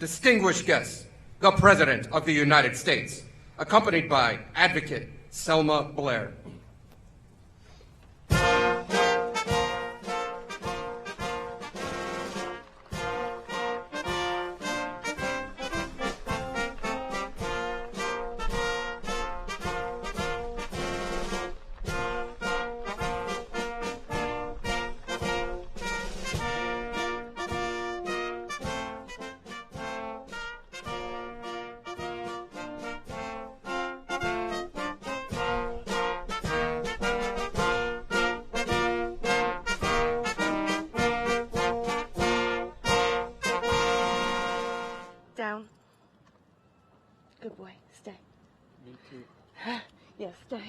distinguished guests, the President of the United States, accompanied by Advocate Selma Blair. Down. Good boy. Stay. Me too. Yes, stay.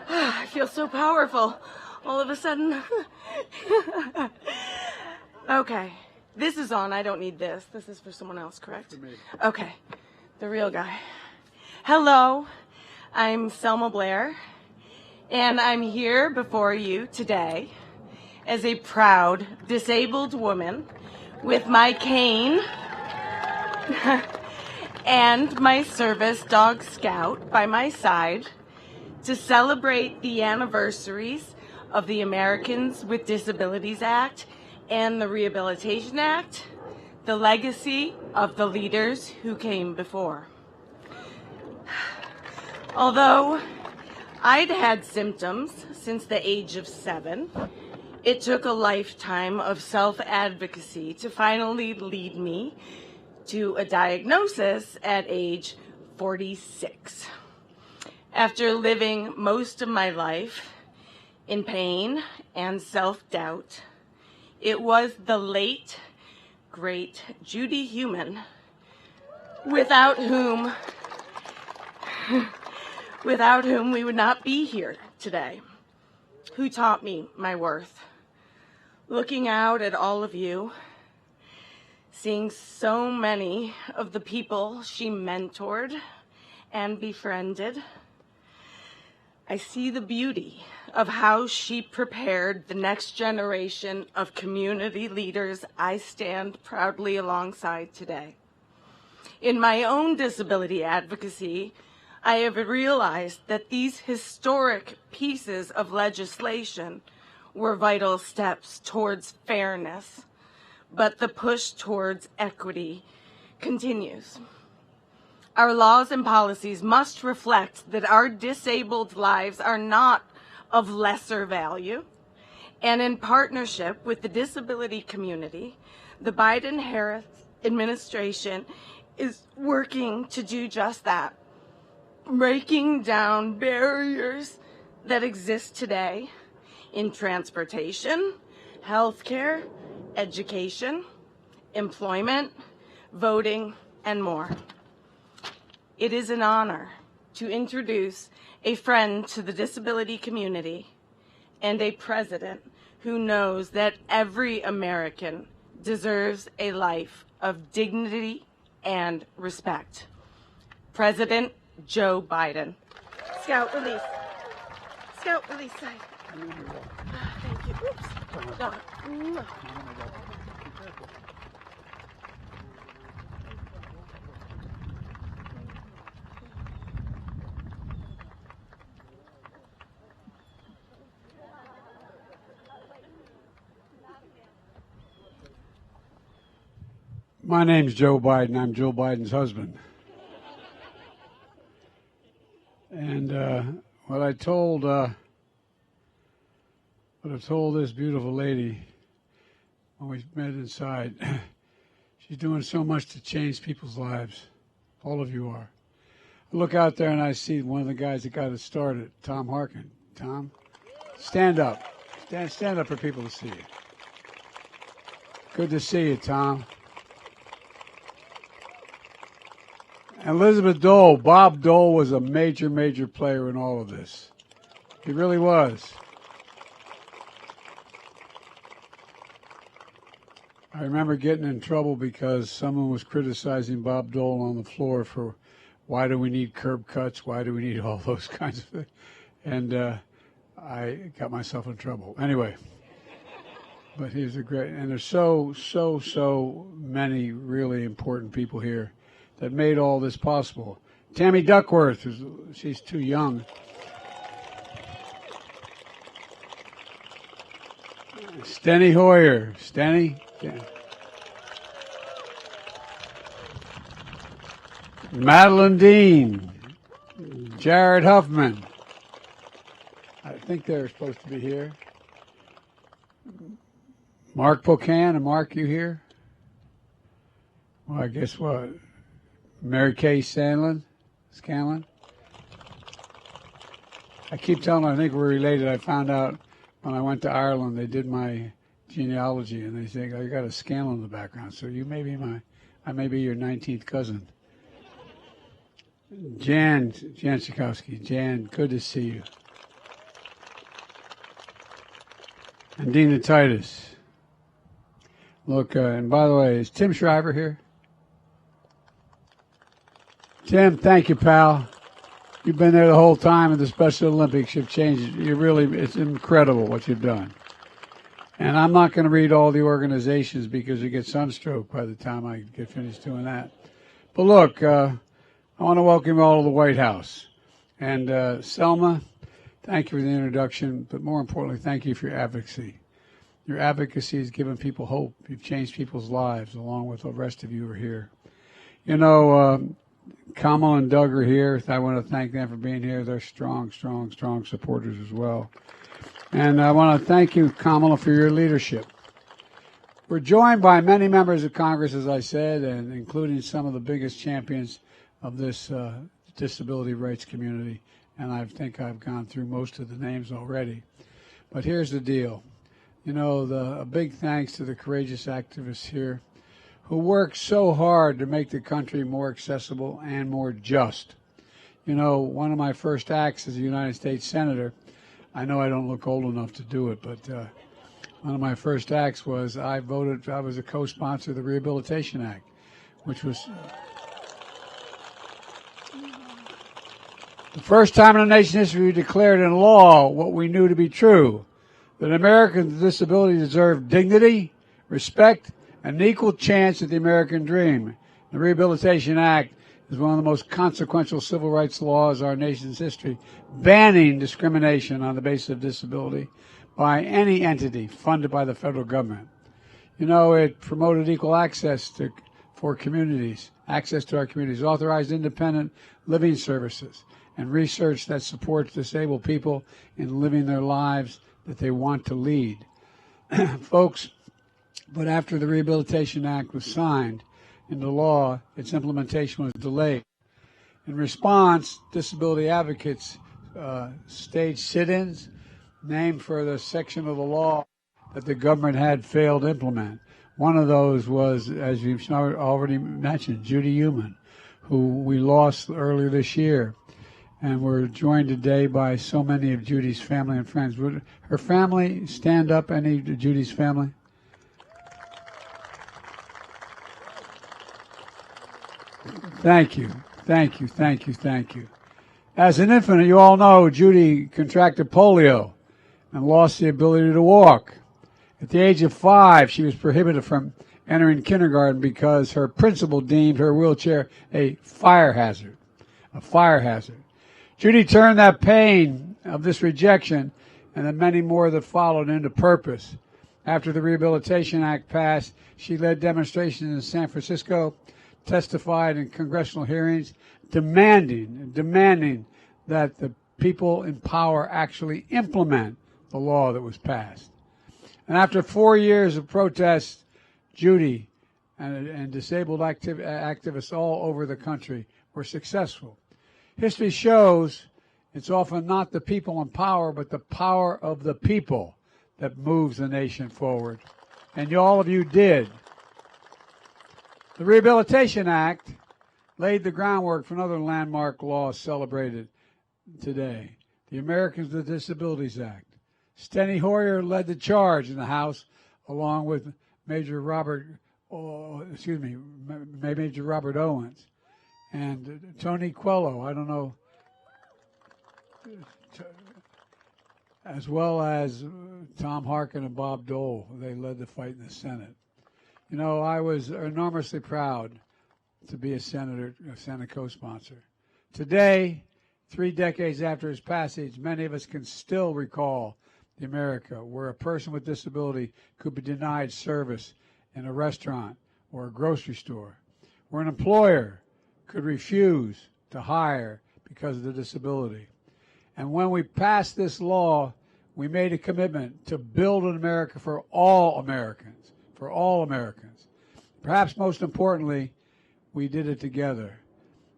I feel so powerful all of a sudden. Okay. This is on. I don't need this. This is for someone else, correct? For me. Okay. The real guy. Hello. I'm Selma Blair, and I'm here before you today as a proud disabled woman with my cane and my service dog Scout by my side to celebrate the anniversaries of the Americans with Disabilities Act and the Rehabilitation Act, the legacy of the leaders who came before. Although I'd had symptoms since the age of 7, it took a lifetime of self-advocacy to finally lead me to a diagnosis at age 46. After living most of my life in pain and self-doubt, it was the late, great Judy Heumann, without whom we would not be here today, who taught me my worth. Looking out at all of you, seeing so many of the people she mentored and befriended, I see the beauty of how she prepared the next generation of community leaders I stand proudly alongside today. In my own disability advocacy, I have realized that these historic pieces of legislation were vital steps towards fairness, but the push towards equity continues. Our laws and policies must reflect that our disabled lives are not of lesser value, and in partnership with the disability community, the Biden-Harris administration is working to do just that, breaking down barriers that exist today in transportation, healthcare, education, employment, voting, and more. It is an honor to introduce a friend to the disability community and a president who knows that every American deserves a life of dignity and respect. President Joe Biden. Scout, release. Scout, release. Side. Thank you. Oops. No. My name's Joe Biden. I'm Joe Biden's husband. And what I told this beautiful lady when we met inside, she's doing so much to change people's lives. All of you are. I look out there and I see one of the guys that got it started, Tom Harkin. Tom, stand up. Stand up for people to see you. Good to see you, Tom. And Elizabeth Dole, Bob Dole was a major, major player in all of this. He really was. I remember getting in trouble because someone was criticizing Bob Dole on the floor for why do we need curb cuts, why do we need all those kinds of things. And I got myself in trouble. Anyway. But he's a great, and there's so many really important people here that made all this possible. Tammy Duckworth, she's too young. Steny Hoyer. Steny. Yeah. Madeline Dean. Jared Huffman. I think they're supposed to be here. Mark Pocan. And Mark, you here? Well, I guess what? Mary Kay Scanlon? I keep telling them I think we're related. I found out when I went to Ireland, they did my genealogy, and they say, I got a Scanlon in the background, so you may be I may be your 19th cousin. Jan Sikowski. Jan, good to see you. And Dina Titus. Look, and by the way, is Tim Shriver here? Tim, thank you, pal. You've been there the whole time, and the Special Olympics have changed. It's incredible what you've done. And I'm not going to read all the organizations because you get sunstroke by the time I get finished doing that. But look, I want to welcome you all to the White House. And Selma, thank you for the introduction, but more importantly, thank you for your advocacy. Your advocacy has given people hope. You've changed people's lives, along with the rest of you who are here. You know, Kamal and Doug are here. I want to thank them for being here. They're strong supporters as well. And I want to thank you, Kamala, for your leadership. We're joined by many members of Congress, as I said, and including some of the biggest champions of this disability rights community. And I think I've gone through most of the names already. But here's the deal. You know, a big thanks to the courageous activists here who work so hard to make the country more accessible and more just. You know, one of my first acts as a United States Senator, I know I don't look old enough to do it, but one of my first acts was I was a co-sponsor of the Rehabilitation Act, which was the first time in the nation's history we declared in law what we knew to be true, that Americans with disabilities deserve dignity, respect, and an equal chance at the American dream. The Rehabilitation Act is one of the most consequential civil rights laws in our nation's history, banning discrimination on the basis of disability by any entity funded by the federal government. You know, it promoted equal access to our communities, authorized independent living services, and research that supports disabled people in living their lives that they want to lead. Folks, but after the Rehabilitation Act was signed into law, its implementation was delayed. In response, disability advocates staged sit-ins named for the section of the law that the government had failed to implement. One of those was, as you've already mentioned, Judy Heumann, who we lost earlier this year. And we're joined today by so many of Judy's family and friends. Would her family stand up, any of Judy's family? Thank you. As an infant, you all know Judy contracted polio and lost the ability to walk. At the age of 5, she was prohibited from entering kindergarten because her principal deemed her wheelchair a fire hazard. Judy turned that pain of this rejection and the many more that followed into purpose. After the Rehabilitation Act passed, she led demonstrations in San Francisco, testified in congressional hearings, demanding that the people in power actually implement the law that was passed. And after 4 years of protests, Judy and disabled activists all over the country were successful. History shows it's often not the people in power, but the power of the people that moves the nation forward. And all of you did. The Rehabilitation Act laid the groundwork for another landmark law celebrated today, the Americans with Disabilities Act. Steny Hoyer led the charge in the House, along with Major Robert Owens. And Tony Coelho, I don't know. as well as Tom Harkin and Bob Dole. They led the fight in the Senate. You know, I was enormously proud to be a Senate co-sponsor. Today, 3 decades after his passage, many of us can still recall the America where a person with disability could be denied service in a restaurant or a grocery store, where an employer could refuse to hire because of the disability. And when we passed this law, we made a commitment to build an America for all Americans, for all Americans. Perhaps most importantly, we did it together.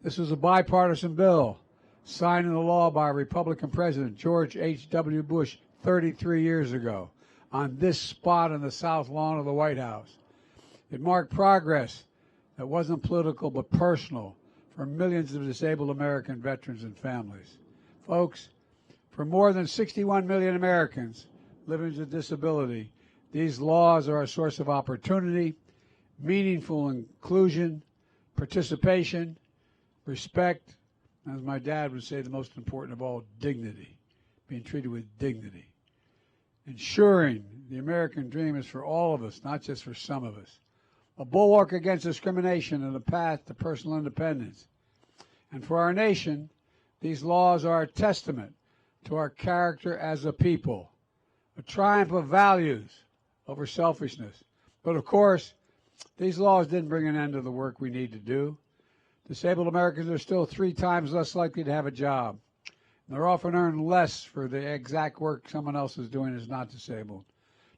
This was a bipartisan bill signed into law by Republican President George H.W. Bush 33 years ago on this spot in the South Lawn of the White House. It marked progress that wasn't political but personal for millions of disabled American veterans and families. Folks, for more than 61 million Americans living with disability, these laws are a source of opportunity, meaningful inclusion, participation, respect, as my dad would say, the most important of all, dignity, being treated with dignity. Ensuring the American dream is for all of us, not just for some of us. A bulwark against discrimination and a path to personal independence. And for our nation, these laws are a testament to our character as a people, a triumph of values over selfishness. But of course, these laws didn't bring an end to the work we need to do. Disabled Americans are still 3 times less likely to have a job. They're often earn less for the exact work someone else is doing who's not disabled.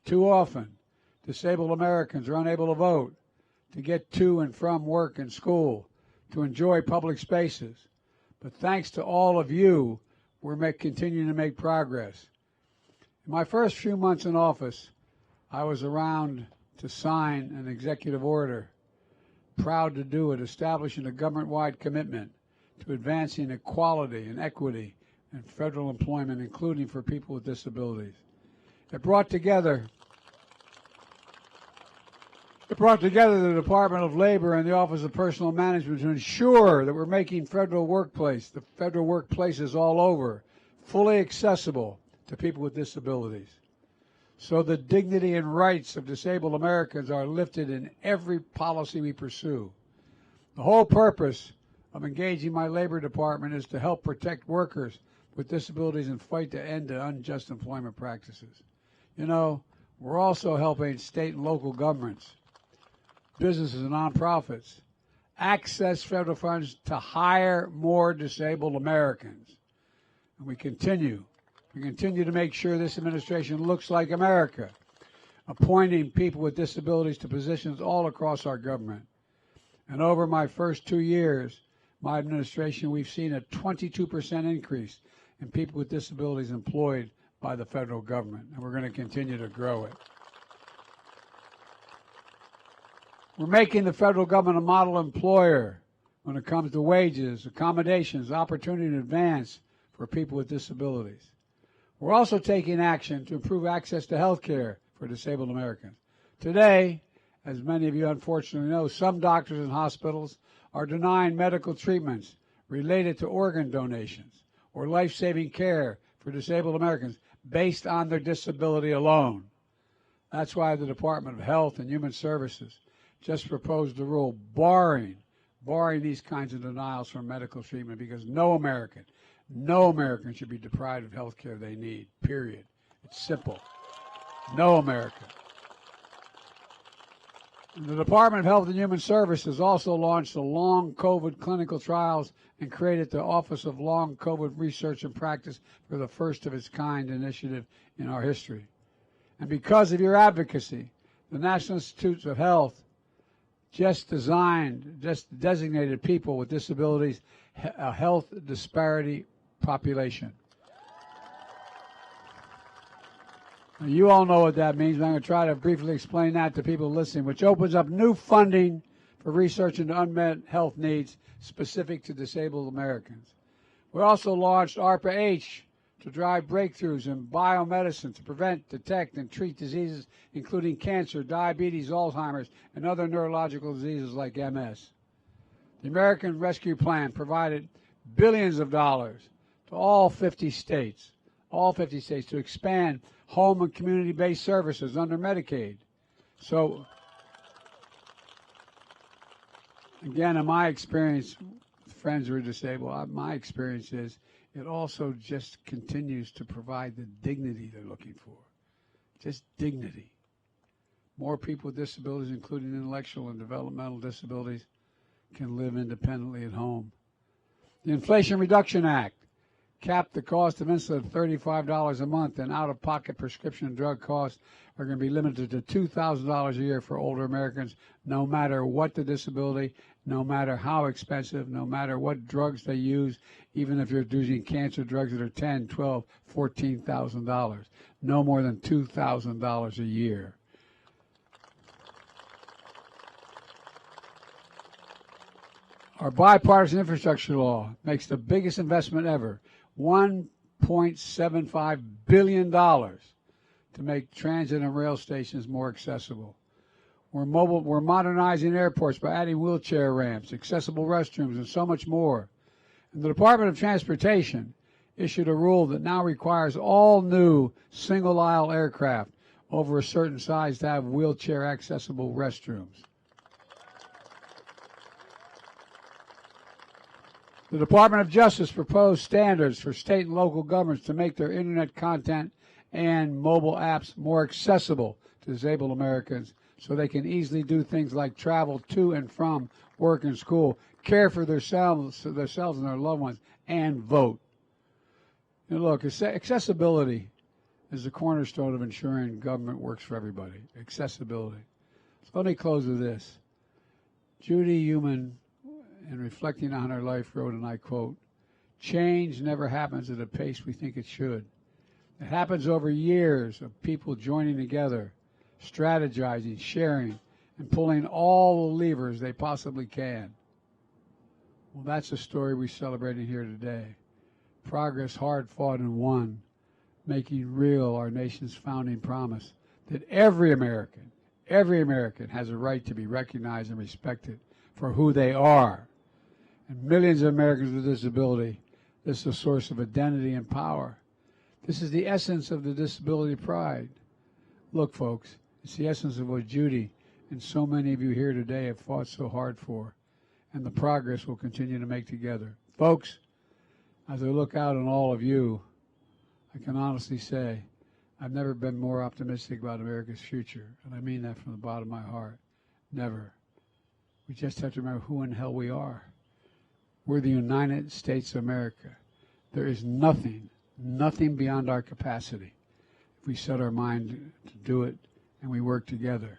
Too often, disabled Americans are unable to vote, to get to and from work and school, to enjoy public spaces. But thanks to all of you, we're continuing to make progress. In my first few months in office, I was around to sign an executive order, proud to do it, establishing a government-wide commitment to advancing equality and equity in federal employment, including for people with disabilities. It brought together the Department of Labor and the Office of Personnel Management to ensure that we're making the federal workplaces all over, fully accessible to people with disabilities. So the dignity and rights of disabled Americans are lifted in every policy we pursue. The whole purpose of engaging my Labor Department is to help protect workers with disabilities and fight to end the unjust employment practices. You know, we're also helping state and local governments, businesses and nonprofits access federal funds to hire more disabled Americans. And we continue to make sure this administration looks like America, appointing people with disabilities to positions all across our government. And over my first 2 years, my administration, we've seen a 22% increase in people with disabilities employed by the federal government, and we're going to continue to grow it. We're making the federal government a model employer when it comes to wages, accommodations, opportunity to advance for people with disabilities. We're also taking action to improve access to health care for disabled Americans. Today, as many of you unfortunately know, some doctors and hospitals are denying medical treatments related to organ donations or life-saving care for disabled Americans based on their disability alone. That's why the Department of Health and Human Services just proposed a rule barring these kinds of denials from medical treatment, because no American should be deprived of health care they need, period. It's simple. No American. The Department of Health and Human Services also launched the Long COVID clinical trials and created the Office of Long COVID Research and Practice for the first of its kind initiative in our history. And because of your advocacy, the National Institutes of Health just designated people with disabilities a health disparity population. Now, you all know what that means, but I'm going to try to briefly explain that to people listening, which opens up new funding for research into unmet health needs specific to disabled Americans. We also launched ARPA-H to drive breakthroughs in biomedicine to prevent, detect, and treat diseases including cancer, diabetes, Alzheimer's, and other neurological diseases like MS. The American Rescue Plan provided billions of dollars to all 50 states, all 50 states, to expand home and community-based services under Medicaid. So, again, in my experience, friends who are disabled, my experience is it also just continues to provide the dignity they're looking for. Just dignity. More people with disabilities, including intellectual and developmental disabilities, can live independently at home. The Inflation Reduction Act capped the cost of insulin at $35 a month, and out-of-pocket prescription drug costs are going to be limited to $2,000 a year for older Americans, no matter what the disability, no matter how expensive, no matter what drugs they use, even if you're using cancer drugs that are $10,000, $12,000, $14,000, no more than $2,000 a year. Our bipartisan infrastructure law makes the biggest investment ever, $1.75 billion to make transit and rail stations more accessible. We're modernizing airports by adding wheelchair ramps, accessible restrooms, and so much more. And the Department of Transportation issued a rule that now requires all new single-aisle aircraft over a certain size to have wheelchair-accessible restrooms. The Department of Justice proposed standards for state and local governments to make their internet content and mobile apps more accessible to disabled Americans so they can easily do things like travel to and from work and school, care for themselves and their loved ones, and vote. And look, accessibility is the cornerstone of ensuring government works for everybody. Accessibility. So let me close with this. Judy Heumann, in reflecting on her life, wrote, and I quote, "Change never happens at a pace we think it should. It happens over years of people joining together, strategizing, sharing, and pulling all the levers they possibly can." Well, that's the story we're celebrating here today. Progress hard fought and won, making real our nation's founding promise that every American has a right to be recognized and respected for who they are. And millions of Americans with disability, this is a source of identity and power. This is the essence of the disability pride. Look, folks, it's the essence of what Judy and so many of you here today have fought so hard for, and the progress we'll continue to make together. Folks, as I look out on all of you, I can honestly say I've never been more optimistic about America's future, and I mean that from the bottom of my heart. Never. We just have to remember who in hell we are. We're the United States of America. There is nothing beyond our capacity if we set our mind to do it and we work together.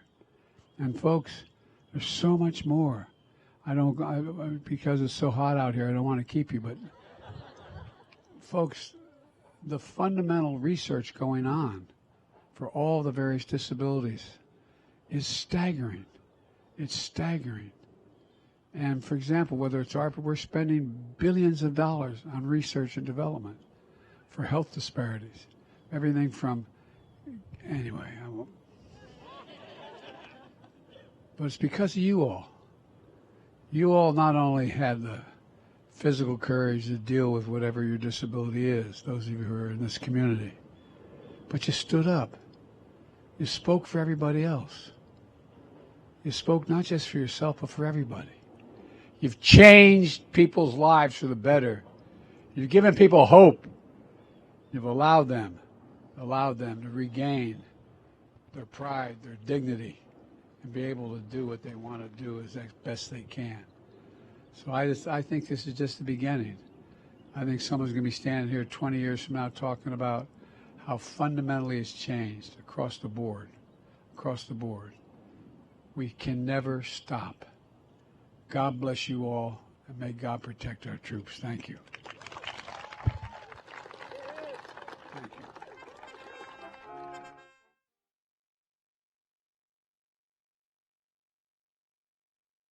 And folks, there's so much more. Because it's so hot out here, I don't want to keep you, but folks, the fundamental research going on for all the various disabilities is staggering. It's staggering. And for example, whether it's ARPA, we're spending billions of dollars on research and development for health disparities. Everything from, anyway, I won't. But it's because of you all. You all not only had the physical courage to deal with whatever your disability is, those of you who are in this community, but you stood up. You spoke for everybody else. You spoke not just for yourself, but for everybody. You've changed people's lives for the better. You've given people hope. You've allowed them to regain their pride, their dignity, and be able to do what they want to do as best they can. So I think this is just the beginning. I think someone's going to be standing here 20 years from now talking about how fundamentally it's changed across the board. Across the board. We can never stop. God bless you all, and may God protect our troops. Thank you. Thank you.